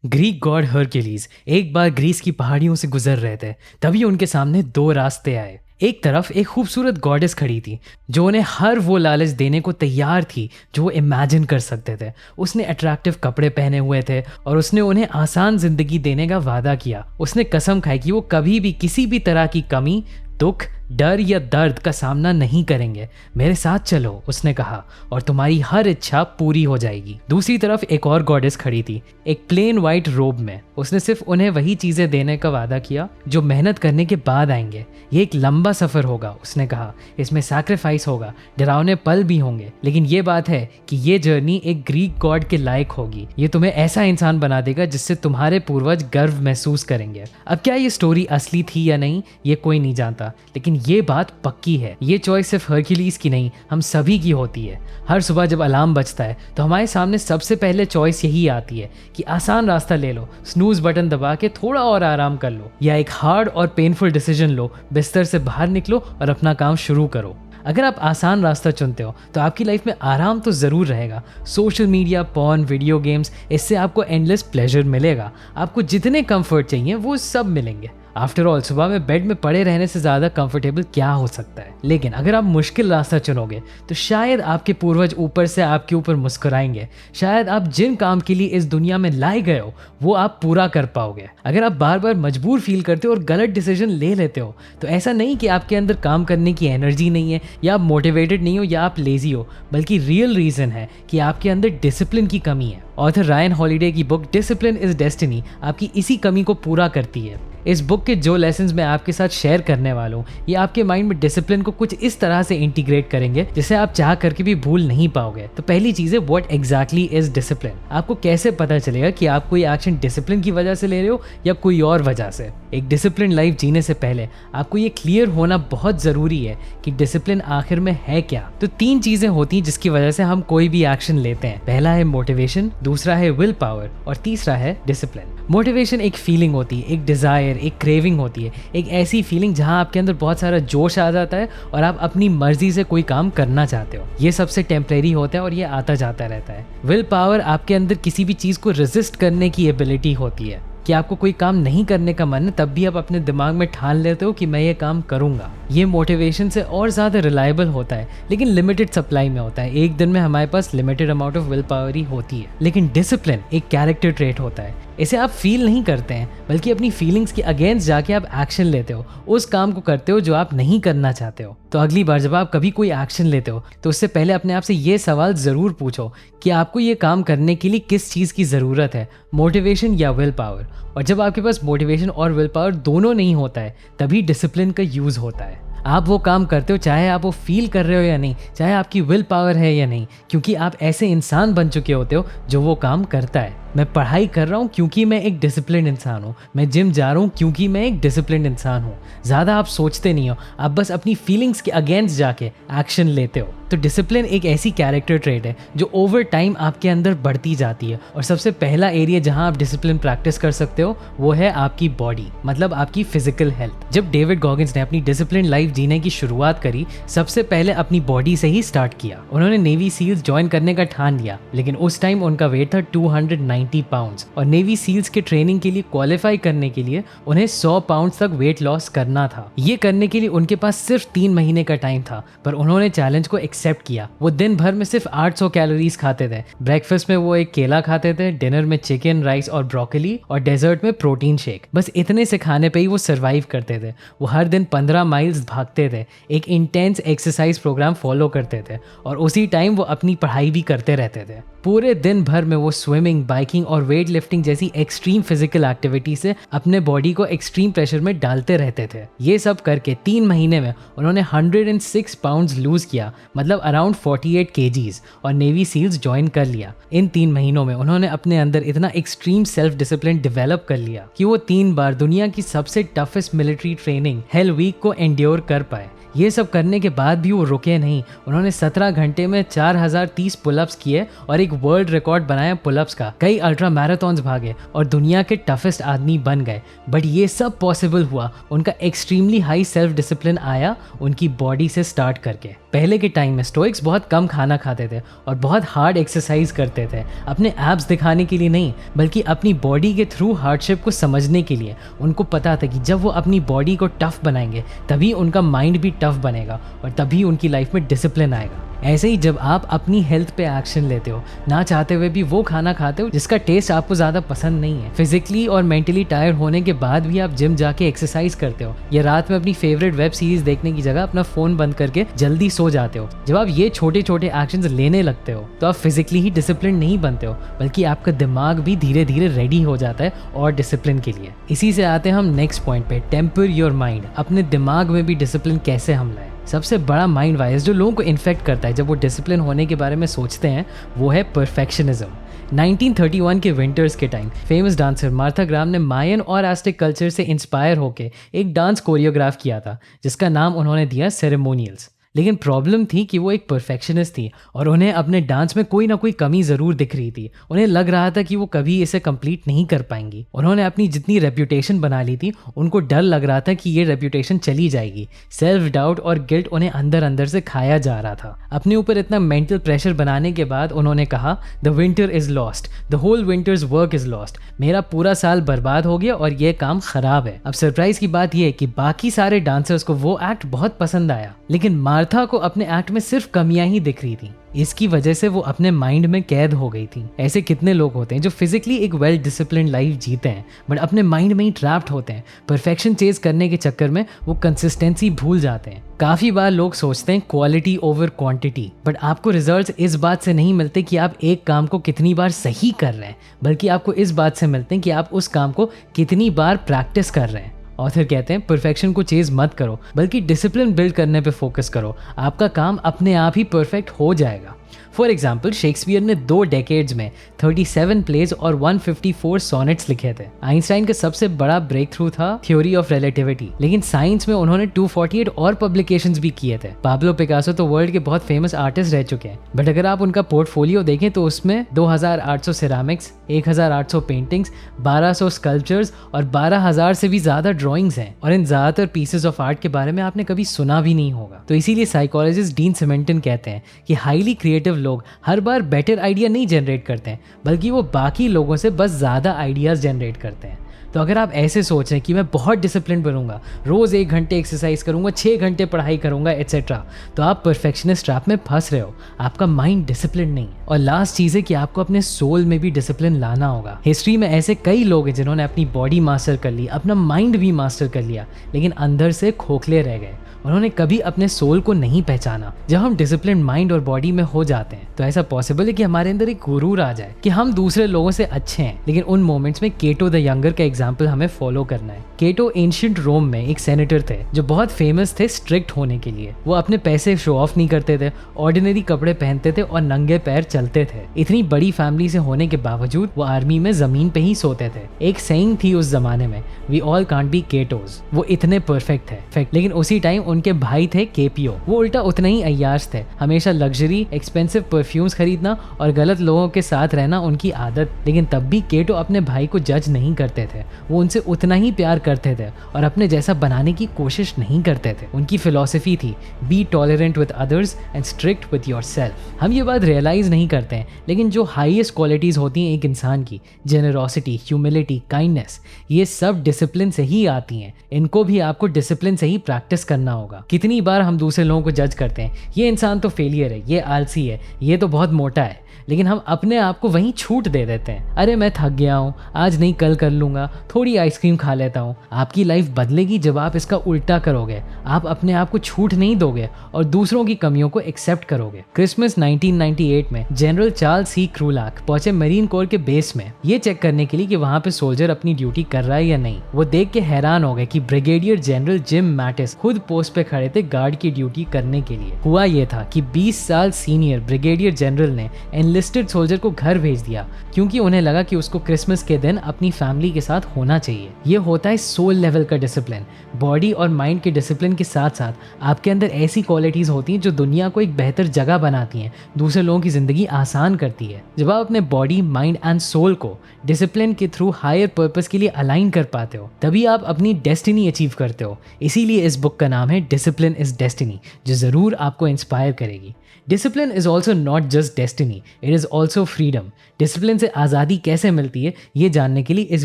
Greek God Hercules एक बार Greece की पहाड़ियों से गुजर रहे थे। तभी उनके सामने दो रास्ते आए। एक तरफ एक खूबसूरत गॉडेस खड़ी थी जो उन्हें हर वो लालच देने को तैयार थी जो वो इमेजिन कर सकते थे। उसने अट्रैक्टिव कपड़े पहने हुए थे और उसने उन्हें आसान जिंदगी देने का वादा किया। उसने कसम खाई कि वो कभी भी किसी भी तरह की कमी, दुख, डर या दर्द का सामना नहीं करेंगे। मेरे साथ चलो, उसने कहा, और तुम्हारी हर इच्छा पूरी हो जाएगी। दूसरी तरफ एक और गॉडेस खड़ी थी, एक प्लेन वाइट रोब में। उसने सिर्फ उन्हें वही चीजें देने का वादा किया जो मेहनत करने के बाद आएंगे। ये एक लंबा सफर होगा, उसने कहा। इसमें सैक्रिफाइस होगा, डरावने पल भी होंगे, लेकिन ये बात है कि ये जर्नी एक ग्रीक गॉड के लायक होगी। ये तुम्हें ऐसा इंसान बना देगा जिससे तुम्हारे पूर्वज गर्व महसूस करेंगे। अब क्या ये स्टोरी असली थी या नहीं, ये कोई नहीं जानता, लेकिन ये बात पक्की है, ये चॉइस सिर्फ हरक्यूलिस की नहीं, हम सभी की होती है। हर सुबह जब अलार्म बजता है तो हमारे सामने सबसे पहले चॉइस यही आती है कि आसान रास्ता ले लो, स्नूज बटन दबा के थोड़ा और आराम कर लो, या एक हार्ड और पेनफुल डिसीजन लो, बिस्तर से बाहर निकलो और अपना काम शुरू करो। अगर आप आसान रास्ता चुनते हो तो आपकी लाइफ में आराम तो ज़रूर रहेगा। Social media, porn, video games, इससे आपको एंडलेस प्लेजर मिलेगा। आपको जितने कंफर्ट चाहिए वो सब मिलेंगे। आफ्टर ऑल, सुबह में बेड में पड़े रहने से ज़्यादा कंफर्टेबल क्या हो सकता है। लेकिन अगर आप मुश्किल रास्ता चुनोगे तो शायद आपके पूर्वज ऊपर से आपके ऊपर मुस्कुराएंगे। शायद आप जिन काम के लिए इस दुनिया में लाए गए हो वो आप पूरा कर पाओगे। अगर आप बार बार मजबूर फील करते हो और गलत डिसीजन ले लेते हो तो ऐसा नहीं कि आपके अंदर काम करने की एनर्जी नहीं है, या आप मोटिवेटेड नहीं हो, या आप लेजी हो, बल्कि रियल रीज़न है कि आपके अंदर डिसिप्लिन की कमी है। ऑथर रायन हॉलिडे की बुक डिसिप्लिन इज डेस्टिनी आपकी इसी कमी को पूरा करती है। इस बुक के जो लेसन्स मैं आपके साथ शेयर करने वाला हूँ, ये आपके माइंड में डिसिप्लिन को कुछ इस तरह से इंटीग्रेट करेंगे जिसे आप चाह करके भी भूल नहीं पाओगे। तो पहली चीज़ है, व्हाट एग्जैक्टली इज डिसिप्लिन। आपको कैसे पता चलेगा कि आप कोई एक्शन डिसिप्लिन की वजह से ले रहे हो या कोई और वजह से। एक डिसिप्लिन लाइफ जीने से पहले आपको ये क्लियर होना बहुत ज़रूरी है कि डिसिप्लिन आखिर में है क्या। तो तीन चीज़ें होती हैं जिसकी वजह से हम कोई भी एक्शन लेते हैं। पहला है मोटिवेशन, दूसरा है विल पावर, और तीसरा है डिसिप्लिन। मोटिवेशन एक फीलिंग होती है, एक डिज़ायर, एक क्रेविंग होती है, एक ऐसी फीलिंग जहां आपके अंदर बहुत सारा जोश आ जाता है और आप अपनी मर्जी से कोई काम करना चाहते हो। ये सबसे टेम्परेरी होता है और ये आता जाता रहता है। विल पावर आपके अंदर किसी भी चीज़ को रेजिस्ट करने की एबिलिटी होती है कि आपको कोई काम नहीं करने का मन है, तब भी आप अपने दिमाग में ठान लेते हो कि मैं ये काम करूँगा। ये मोटिवेशन से और ज़्यादा रिलायबल होता है, लेकिन लिमिटेड सप्लाई में होता है। एक दिन में हमारे पास limited amount of will power ही होती है। लेकिन डिसिप्लिन एक कैरेक्टर ट्रेट होता है। इसे आप फील नहीं करते हैं, बल्कि अपनी फीलिंग्स के अगेंस्ट जाके आप एक्शन लेते हो, उस काम को करते हो जो आप नहीं करना चाहते हो। तो अगली बार जब आप कभी कोई एक्शन लेते हो तो उससे पहले अपने आप से ये सवाल ज़रूर पूछो कि आपको ये काम करने के लिए किस चीज़ की ज़रूरत है, मोटिवेशन या विल पावर। और जब आपके पास मोटिवेशन और विल पावर दोनों नहीं होता है, तभी डिसिप्लिन का यूज़ होता है। आप वो काम करते हो चाहे आप वो फील कर रहे हो या नहीं, चाहे आपकी विल पावर है या नहीं, क्योंकि आप ऐसे इंसान बन चुके होते हो जो वो काम करता है। मैं पढ़ाई कर रहा हूँ क्योंकि मैं एक डिसिप्लिन इंसान हूँ। मैं जिम जा रहा हूँ क्योंकि मैं एक डिसिप्लिन इंसान हूँ। ज़्यादा आप सोचते नहीं हो, आप बस अपनी फीलिंग्स के अगेंस्ट जाके एक्शन लेते हो। तो डिसिप्लिन एक ऐसी कैरेक्टर ट्रेट है जो ओवर टाइम आपके अंदर बढ़ती जाती है। और सबसे पहला एरिया जहाँ आप डिसिप्लिन प्रैक्टिस कर सकते हो वो है आपकी बॉडी, मतलब आपकी फिजिकल हेल्थ। जब डेविड गॉगिंस ने अपनी डिसिप्लिन लाइफ जीने की शुरुआत करी, सबसे पहले अपनी बॉडी से ही स्टार्ट किया। उन्होंने नेवी सील्स ज्वाइन करने का ठान लिया, लेकिन उस टाइम उनका वेट था 290 पाउंड्स, और नेवी सील्स के ट्रेनिंग के लिए क्वालिफाई करने के लिए उन्हें 100 पाउंड्स तक वेट लॉस करना था। ये करने के लिए उनके पास सिर्फ 3 महीने का टाइम था, पर उन्होंने चैलेंज को एक्सेप्ट किया। वो दिन भर में सिर्फ 800 कैलोरीज खाते थे। ब्रेकफास्ट में वो एक केला खाते थे, डिनर में चिकन, राइस और ब्रोकली, और डेजर्ट में प्रोटीन शेक। बस इतने से खाने पे ही वो सरवाइव करते थे। वो हर दिन 15 माइल्स भागते थे, एक इंटेंस एक्सरसाइज प्रोग्राम फॉलो करते थे, और उसी टाइम वो अपनी पढ़ाई भी करते रहते थे। पूरे दिन भर में वो स्विमिंग, बाइकिंग और वेट लिफ्टिंग जैसी एक्सट्रीम फिजिकल एक्टिविटी से अपने बॉडी को एक्सट्रीम प्रेशर में डालते रहते थे। ये सब करके 3 महीने में उन्होंने 106 पाउंड्स लूज किया, मतलब अराउंड 48 kgs, और नेवी सील्स ज्वाइन कर लिया। इन 3 महीनों में उन्होंने अपने अंदर इतना एक्सट्रीम सेल्फ डिसिप्लिन डेवलप कर लिया कि वो 3 बार दुनिया की सबसे toughest military training hell week को एंड्योर कर पाए। ये सब करने के बाद भी वो रुके नहीं। उन्होंने 17 घंटे में 4030 पुलअप्स किए और एक वर्ल्ड रिकॉर्ड बनाया पुलअप्स का। कई अल्ट्रा मैराथन्स भागे और दुनिया के टफेस्ट आदमी बन गए। बट ये सब पॉसिबल हुआ, उनका एक्सट्रीमली हाई सेल्फ डिसिप्लिन आया उनकी बॉडी से स्टार्ट करके। पहले के टाइम में स्टोइक्स बहुत कम खाना खाते थे और बहुत हार्ड एक्सरसाइज करते थे, अपने एब्स दिखाने के लिए नहीं बल्कि अपनी बॉडी के थ्रू हार्डशिप को समझने के लिए। उनको पता था कि जब वो अपनी बॉडी को टफ बनाएंगे तभी उनका माइंड भी टफ बनेगा और तभी उनकी लाइफ में डिसिप्लिन आएगा। ऐसे ही जब आप अपनी हेल्थ पे एक्शन लेते हो, ना चाहते हुए भी वो खाना खाते हो जिसका टेस्ट आपको ज़्यादा पसंद नहीं है, फिजिकली और मेंटली टायर्ड होने के बाद भी आप जिम जाके एक्सरसाइज करते हो, या रात में अपनी फेवरेट वेब सीरीज देखने की जगह अपना फ़ोन बंद करके जल्दी सो जाते हो, जब आप ये छोटे छोटे एक्शंस लेने लगते हो तो आप फिजिकली ही डिसिप्लिन नहीं बनते हो बल्कि आपका दिमाग भी धीरे धीरे रेडी हो जाता है और डिसिप्लिन के लिए। इसी से आते हैं हम नेक्स्ट पॉइंट पे, टेम्पर योर माइंड। अपने दिमाग में भी डिसिप्लिन कैसे हम लाएं। सबसे बड़ा माइंड वायरस जो लोगों को इन्फेक्ट करता है जब वो डिसिप्लिन होने के बारे में सोचते हैं वो है परफेक्शनिज्म। 1931 के विंटर्स के टाइम फेमस डांसर मार्था ग्राम ने मायन और एज़्टेक कल्चर से इंस्पायर होकर एक डांस कोरियोग्राफ किया था जिसका नाम उन्होंने दिया सेरेमोनियल्स। लेकिन प्रॉब्लम थी कि वो एक परफेक्शनिस्ट थी और उन्हें अपने डांस में कोई ना कोई कमी ज़रूर दिख रही थी। उन्हें लग रहा था कि वो कभी इसे कंप्लीट नहीं कर पाएंगी। उन्होंने अपनी जितनी रेप्यूटेशन बना ली थी उनको डर लग रहा था कि ये रेप्यूटेशन चली जाएगी। सेल्फ डाउट और गिल्ट उन्हें अंदर अंदर से खाया जा रहा था। अपने ऊपर इतना मेंटल प्रेशर बनाने के बाद उन्होंने कहा, the winter is lost, the whole winter's work is lost. मेरा पूरा साल बर्बाद हो गया और ये काम खराब है। अब सरप्राइज की बात यह है कि बाकी सारे डांसर्स को वो एक्ट बहुत पसंद आया, लेकिन मार्था को अपने एक्ट में सिर्फ कमियां ही दिख रही थी। इसकी वजह से वो अपने माइंड में कैद हो गई थी। ऐसे कितने लोग होते हैं जो फिजिकली एक वेल डिसिप्लिन लाइफ जीते हैं बट अपने माइंड में ही ट्रैप्ड होते हैं। परफेक्शन चेज करने के चक्कर में वो कंसिस्टेंसी भूल जाते हैं। काफी बार लोग सोचते हैं क्वालिटी ओवर क्वांटिटी, बट आपको रिजल्ट्स इस बात से नहीं मिलते कि आप एक काम को कितनी बार सही कर रहे हैं, बल्कि आपको इस बात से मिलते हैं कि आप उस काम को कितनी बार प्रैक्टिस कर रहे हैं। ऑथर कहते हैं परफेक्शन को चेज मत करो बल्कि डिसिप्लिन बिल्ड करने पे फोकस करो, आपका काम अपने आप ही परफेक्ट हो जाएगा। फॉर एग्जाम्पल, शेक्सपियर ने 2 डेकेड्स में 37 प्लेज और 154 सोनेट्स लिखे थे। आइंस्टाइन का सबसे बड़ा ब्रेक थ्रू था थ्योरी ऑफ रिलेटिविटी, लेकिन साइंस में उन्होंने 248 और पब्लिकेशंस भी किए थे। पाब्लो पिकासो तो वर्ल्ड के बहुत फेमस आर्टिस्ट रह चुके हैं, बट अगर आप उनका पोर्टफोलियो देखें तो उसमें 2800 सिरामिक्स, 1800 पेंटिंग्स, 1200 स्कल्पचर्स और 12000 से भी ज्यादा ड्राइंग्स हैं। और इन ज्यादातर पीसेस ऑफ आर्ट के बारे में आपने कभी सुना भी नहीं होगा। तो इसीलिए साइकोलॉजिस्ट डीन सिमेंटन कहते हैं कि हाईली क्रिएटिव लोग हर बार बेटर आइडिया नहीं जनरेट करते हैं, बल्कि वो बाकी लोगों से बस ज़्यादा आइडियाज़ जनरेट करते हैं। तो अगर आप ऐसे सोच रहे हैं कि मैं बहुत डिसिप्लिन बनूंगा, रोज़ 1 घंटे एक्सरसाइज करूंगा, 6 घंटे पढ़ाई करूंगा एट्सेट्रा, तो आप परफेक्शनिस्ट ट्रैप में फंस रहे हो। आपका माइंड डिसिप्लिन नहीं है। और लास्ट चीज़ है कि आपको अपने सोल में भी डिसिप्लिन लाना होगा। हिस्ट्री में ऐसे कई लोग हैं जिन्होंने अपनी बॉडी मास्टर कर ली, अपना माइंड भी मास्टर कर लिया, लेकिन अंदर से खोखले रह गए। उन्होंने कभी अपने सोल को नहीं पहचाना। जब हम डिसिप्लिन माइंड और बॉडी में हो जाते हैं तो ऐसा पॉसिबल है कि हमारे अंदर एक गुरूर आ जाए कि हम दूसरे लोगों से अच्छे हैं। लेकिन उन मोमेंट्स में केटो द यंगर का एग्जाम्पल हमें फॉलो करना है। केटो एंशिएंट रोम में एक सेनेटर थे जो बहुत फेमस थे स्ट्रिक्ट होने के लिए। वो अपने पैसे शो ऑफ नहीं करते थे, ऑर्डिनरी कपड़े पहनते थे और नंगे पैर चलते थे। इतनी बड़ी फैमिली से होने के बावजूद वो आर्मी में जमीन पे ही सोते थे। एक सेइंग थी उस जमाने में, वी ऑल कांट बी केटोज। वो इतने परफेक्ट थे, लेकिन उसी टाइम उनके भाई थे केपीओ। वो उल्टा उतने ही अय्याश थे। हमेशा लग्जरी, एक्सपेंसिव परफ्यूम्स खरीदना और गलत लोगों के साथ रहना उनकी आदत। लेकिन तब भी केटो अपने भाई को जज नहीं करते थे। वो उनसे उतना ही प्यार करते थे और अपने जैसा बनाने की कोशिश नहीं करते थे। उनकी फिलॉसफी थी be tolerant with others and strict with yourself. हम ये बात रियलाइज नहीं करते हैं, लेकिन जो हाईएस्ट क्वालिटीज होती हैं एक इंसान की, जेनरोसिटी, ह्यूमिलिटी, काइंडनेस, ये सब डिसिप्लिन से ही आती हैं। इनको भी आपको डिसिप्लिन से ही प्रैक्टिस करना होगा। कितनी बार हम दूसरे लोगों को जज करते हैं, ये इंसान तो फेलियर है, ये आलसी है, ये तो बहुत मोटा है, लेकिन हम अपने आप को वहीं छूट दे देते हैं। अरे मैं थक गया हूँ, आज नहीं कल कर लूँगा, थोड़ी आइसक्रीम खा लेता हूँ। आपकी लाइफ बदलेगी जब आप इसका उल्टा करोगे। आप अपने आप को छूट नहीं दोगे और दूसरों की कमियों को एक्सेप्ट करोगे। क्रिसमस 1998 में जनरल चार्ल्स सी क्रूलाक पहुंचे मरीन कोर के बेस में ये चेक करने के लिए कि वहाँ पे सोल्जर अपनी ड्यूटी कर रहा है या नहीं। वो देख के हैरान हो गए कि ब्रिगेडियर जनरल जिम मैटिस खुद पोस्ट पे खड़े थे गार्ड की ड्यूटी करने के लिए। हुआ ये था कि 20 साल सीनियर ब्रिगेडियर जनरल ने एनलिस्टेड सोल्जर को घर भेज दिया क्योंकि उन्हें लगा कि उसको क्रिसमस के दिन अपनी फैमिली के साथ होना चाहिए। ये होता है सोल लेवल का डिसिप्लिन। बॉडी और माइंड के डिसिप्लिन के साथ साथ आपके अंदर ऐसी क्वालिटीज़ होती हैं जो दुनिया को एक बेहतर जगह बनाती हैं, दूसरे लोगों की ज़िंदगी आसान करती है। जब आप अपने बॉडी, माइंड एंड सोल को डिसिप्लिन के थ्रू हायर पर्पस के लिए अलाइन कर पाते हो, तभी आप अपनी डेस्टिनी अचीव करते हो। इसीलिए इस बुक का नाम है डिसिप्लिन इज डेस्टिनी, जो ज़रूर आपको इंस्पायर करेगी। Discipline is also not just destiny, it is also freedom. Discipline से आज़ादी कैसे मिलती है, ये जानने के लिए इस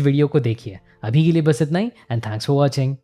वीडियो को देखिए। अभी के लिए बस इतना ही, एंड थैंक्स फॉर वॉचिंग।